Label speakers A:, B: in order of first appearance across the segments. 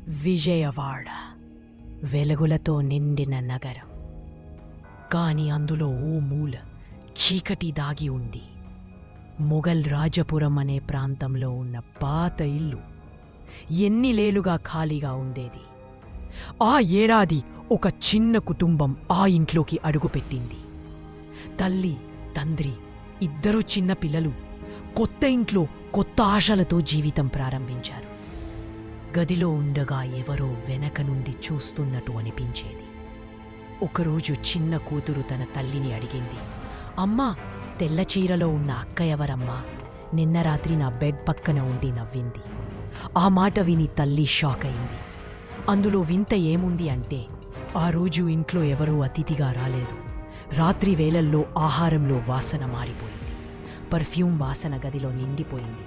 A: విజయవాడ వెలుగులతో నిండిన నగరం. కాని అందులో ఓ మూల చీకటి దాగి ఉంది. మొఘల్ రాజపురం అనే ప్రాంతంలో ఉన్న పాత ఇల్లు ఎన్నిలేలుగా ఖాళీగా ఉండేది. ఆ ఏడాది ఒక చిన్న కుటుంబం ఆ ఇంట్లోకి అడుగుపెట్టింది. తల్లి, తండ్రి, ఇద్దరు చిన్న పిల్లలు కొత్త ఇంట్లో కొత్త ఆశలతో జీవితం ప్రారంభించారు. గదిలో ఉండగా ఎవరో వెనక నుండి చూస్తున్నట్టు అనిపించేది. ఒకరోజు చిన్న కూతురు తన తల్లిని అడిగింది, అమ్మా, తెల్ల చీరలో ఉన్న అక్క ఎవరమ్మా? నిన్న రాత్రి నా బెడ్ పక్కన ఉండి నవ్వింది. ఆ మాట విని తల్లి షాక్ అయింది. అందులో వింత ఏముంది అంటే, ఆ రోజు ఇంట్లో ఎవరూ అతిథిగా రాలేదు. రాత్రి వేళల్లో ఆహారంలో వాసన మారిపోయింది. పర్ఫ్యూమ్ వాసన గదిలో నిండిపోయింది.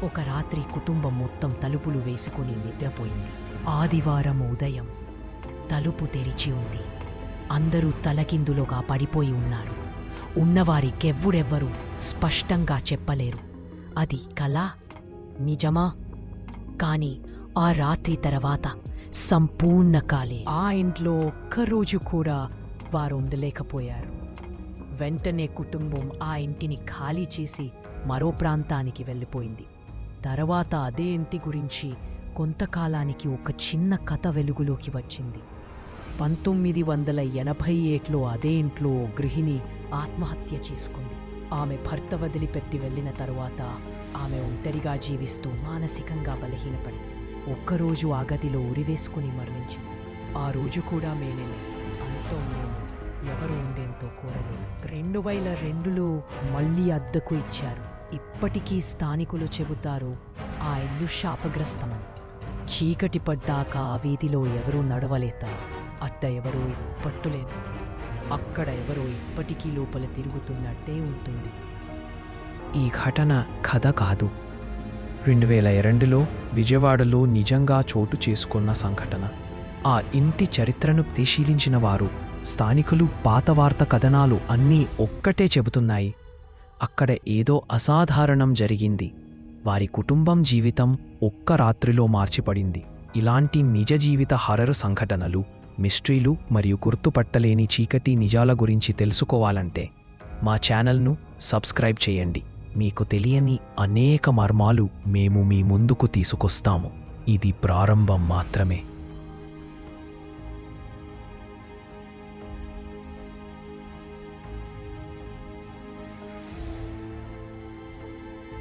A: ఒక రాత్రి కుటుంబం మొత్తం తలుపులు వేసుకుని నిద్రపోయింది. ఆదివారం ఉదయం తలుపు తెరిచి ఉంది. అందరూ తలకిందులుగా పడిపోయి ఉన్నారు. ఉన్నవారికెవ్వురెవ్వరూ స్పష్టంగా చెప్పలేరు, అది కలా, నిజమా? కాని ఆ రాత్రి తర్వాత సంపూర్ణ ఖాళీ. ఆ ఇంట్లో ఒక్కరోజు కూడా వారు ఉండలేకపోయారు. వెంటనే కుటుంబం ఆ ఇంటిని ఖాళీ చేసి మరో ప్రాంతానికి వెళ్ళిపోయింది. తర్వాత అదే ఇంటి గురించి కొంతకాలానికి ఒక చిన్న కథ వెలుగులోకి వచ్చింది. 1987లో అదే ఇంట్లో ఓ గృహిణి ఆత్మహత్య చేసుకుంది. ఆమె భర్త వదిలిపెట్టి వెళ్ళిన తరువాత ఆమె ఒంటరిగా జీవిస్తూ మానసికంగా బలహీనపడింది. ఒక్కరోజు ఆ గదిలో ఉరివేసుకుని మరణించింది. ఆ రోజు కూడా మేనేనే అంతో మేము ఎవరు ఉండేంతో కోరలేదు. 2002లో మళ్ళీ అద్దెకు ఇచ్చారు. ఇప్పటికీ స్థానికులు చెబుతారు ఆ ఇల్లు శాపగ్రస్తమని. చీకటి పడ్డాక ఆ వీధిలో ఎవరూ నడవలేత, అట్ట ఎవరూ పట్టులేను. అక్కడ ఎవరో ఇప్పటికీ లోపల తిరుగుతున్నట్టే ఉంటుంది.
B: ఈ ఘటన కథ కాదు, 2002లో విజయవాడలో నిజంగా చోటు చేసుకున్న సంఘటన. ఆ ఇంటి చరిత్రను పరిశీలించిన వారు, స్థానికులు పాత వార్త కథనాలు అన్నీ ఒక్కటే చెబుతున్నాయి. అక్కడ ఏదో అసాధారణం జరిగింది. వారి కుటుంబం జీవితం ఒక్క రాత్రిలో మార్చిపడింది. ఇలాంటి నిజ జీవిత హర్రర్ సంఘటనలు, మిస్టరీలు మరియు గుర్తుపట్టలేని చీకటి నిజాల గురించి తెలుసుకోవాలంటే మా ఛానల్ను సబ్స్క్రైబ్ చేయండి. మీకు తెలియని అనేక మర్మాలు మేము మీ ముందుకు తీసుకొస్తాము. ఇది ప్రారంభం మాత్రమే.